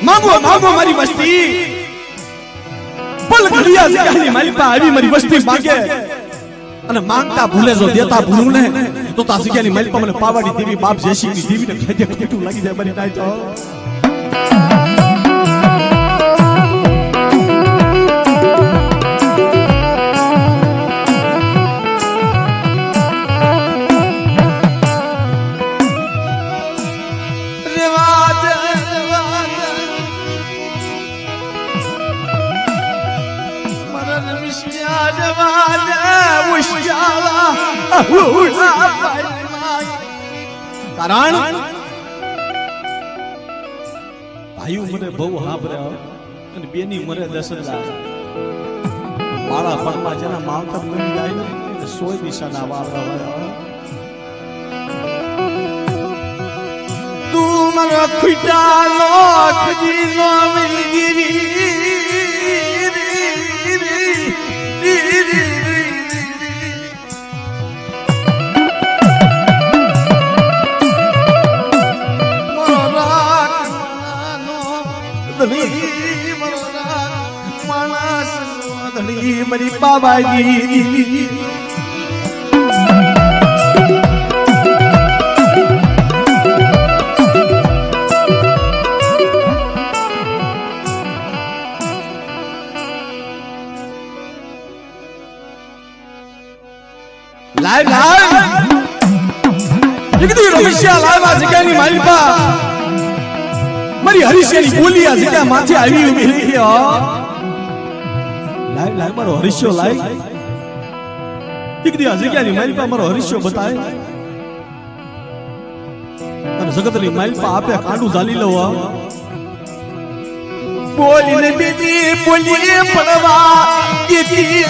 માંગો માંગો મારી વસ્તી પલ ઘડિયા જગ્યાની માલિકા આવી મારી વસ્તી માંગે અને માંગતા ભૂલે જો દેતા ભૂલું ને તો તા જગ્યાની માલિકા મને પાવાડી દેવી બાપ જેસીની દેવીને ખેજે ખોટું લાગી જાય મારી નાય તો કારણ ભાઈ મને બહુ હાબર્યા અને બેની મરે 10,000 માળા પગમાં જેના માવતર મળી જાય ને 100 દિશાના વાળા વાળા તું મને ખુટા લોખજી નો મિલી ગીરી મરી બાબાજી લાઈવ એકદી રમેશિયા લાઈવા જગ્યાની માલિકા મારી હરીશિયાની બોલી આ જગ્યા માથે આવી ઉભી રહી લાઈવ લાઈવ મારો હરીશિયો લાઈવ એકદી આ જગ્યાની માલિકા મારો હરીશિયો બતાય અને જગતની માલિકા આપે કાંડું ઝાલી લો બોલીને બેટી બોલીએ પડવા દીધી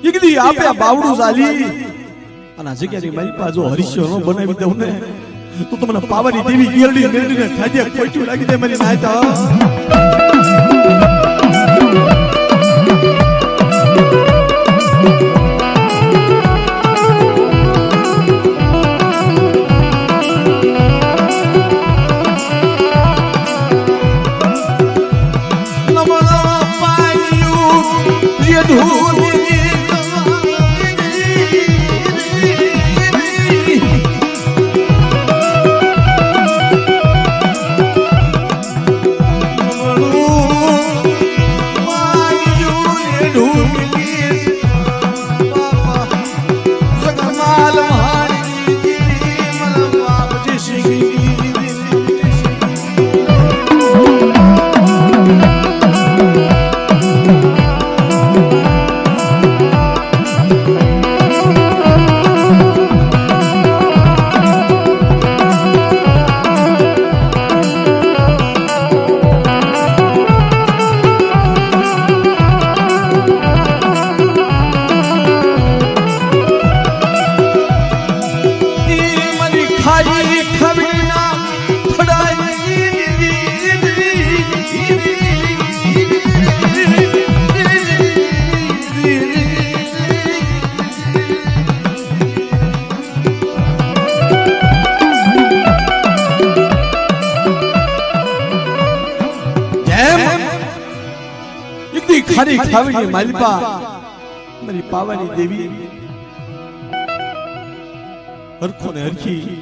એકદી આપે બાવડું ઝાલી અને જગ્યાની માલિકા જો હરીશિયો નો બનાવી દઉં ને તો તમને પાવાની દેવી ગેરડી મેરડીને ખાજે ખોટું લાગી દે મારી નાયતા ખારી ખાવીની માલિકા મારી પાવાની દેવી હરખો ને હરખી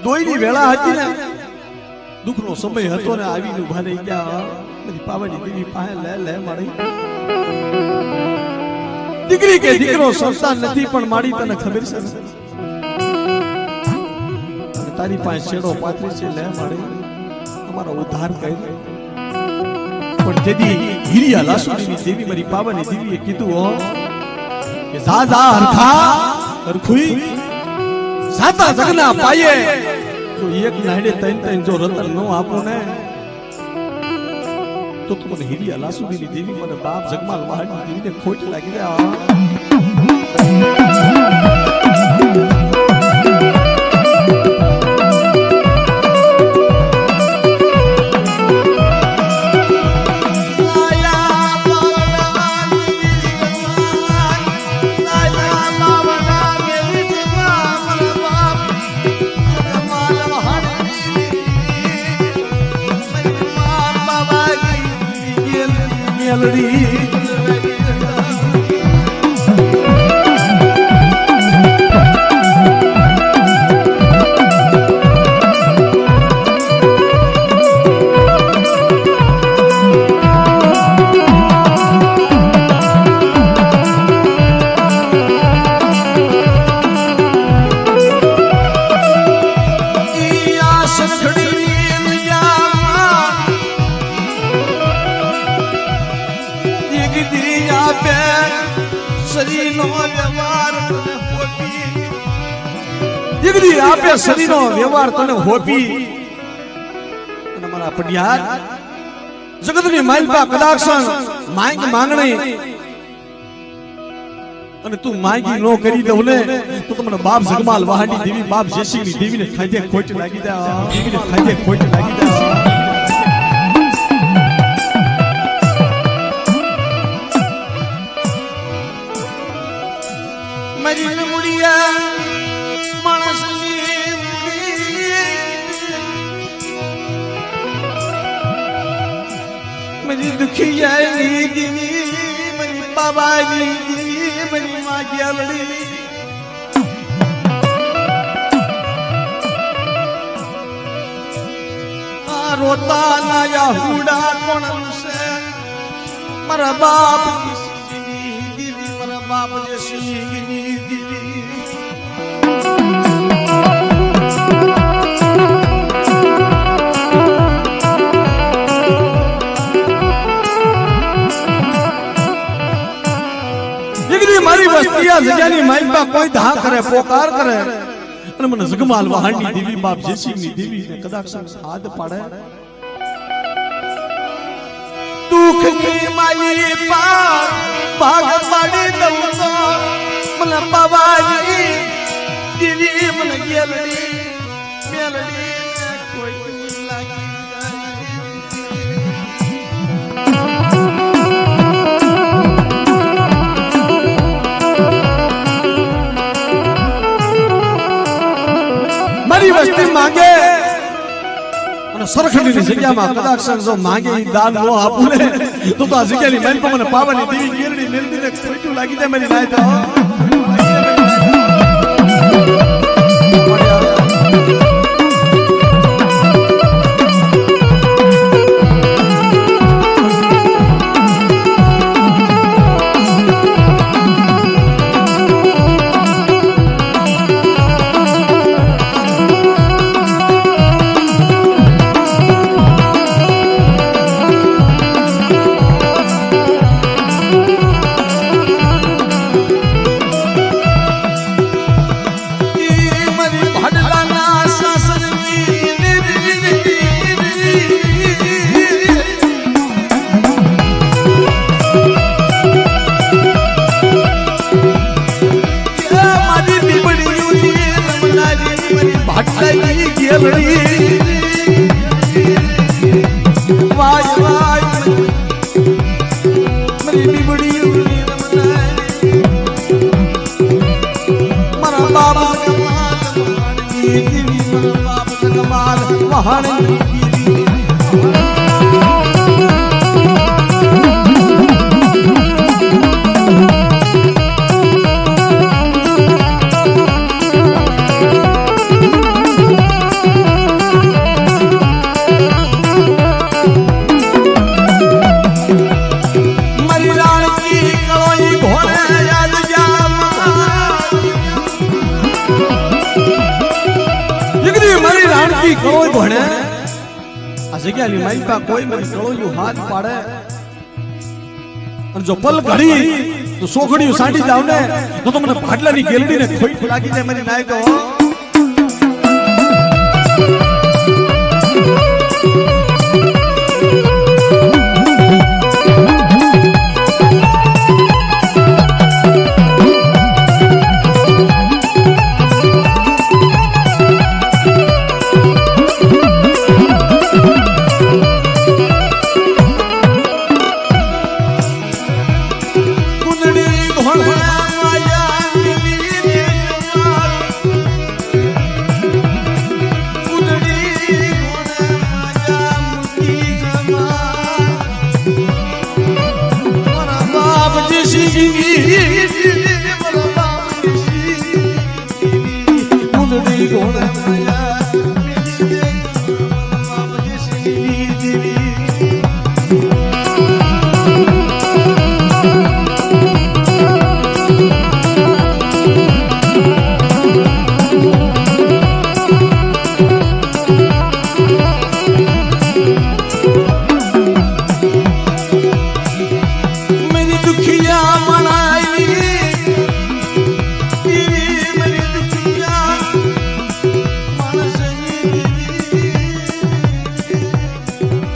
દોઈની વેળા હતી ને દુઃખનો સમય હતો ને આવીને ઉભા રહી ગયા મારી પાવાની દેવી પાસે લે મારી દીકરી કે દીકરો સંતાન નથી પણ માડી તને ખબર છે તારી પાસે છેડો પાથરી છે લે માડી અમારો ઉદ્ધાર કરી પણ જેદી હિરિયા લાસુડીની દેવી મારી પાવાની દેવીએ કીધું કે જા હરખા હરખુઈ સાતા જગના પાયે જો એક નાડે તૈન જો રતન નો આપો ને તો મને હિરિયા લાસુડીની દેવી મને બાપ જગમાલ મહારાજની દેવીને ખોટ લાગી ગયા गेलड़ी आपे शरीरનો વ્યવહાર તને હોપી અને મારા પડિયાર જગતની માલપા કદાક્ષણ માંગ માંગણી અને તું માંગી નો કરી દઉં ને તો તમને બાપ જગમાલ વહાડી દેવી બાપ જેસીની દેવીને ખાધે ખોટ લાગી જાય દેવીને ખાધે ખોટ લાગી જાય મારી મુડિયા मेरी दुखी जाएगी दीदी मेरी बाबा दीदी मेरी माँ की लड़ी रोता ना या हुड़ा कौन से मेरा बाप दीदी मेरा बाप जैसी दीदी મારી વસ્તીયા જગ્યાની માઈપા કોઈ ધા કરે પોકાર કરે અને મને જગમાલ વહાણની દેવી બાપ જેસીની દેવી ને કદાચ સાદ પાડે દુખની માઈ પાર ભાગ પાડી દઉં તો મને પવાજી દેવી મને ગેલડી મેલડી કોઈ લાગી વસ્તી માંગે અને સરખડીની જગ્યામાં કદાચ જો માંગે ઈ દાન નો આપું ને તો આ જગ્યાની મેલ પર મને પાવાની દેવી ગેરડી મેલદીને ખોટું લાગી જાય મારી નાય તો કોઈ મને ગળોયું હાથ પાડે અને જો પલ ઘડી તો સોખડીયું સાંડી જાવ ને તો મને ભાડલાની ગેલડીને ખોઈ લાગી જાય મારી નાય તો ધોણ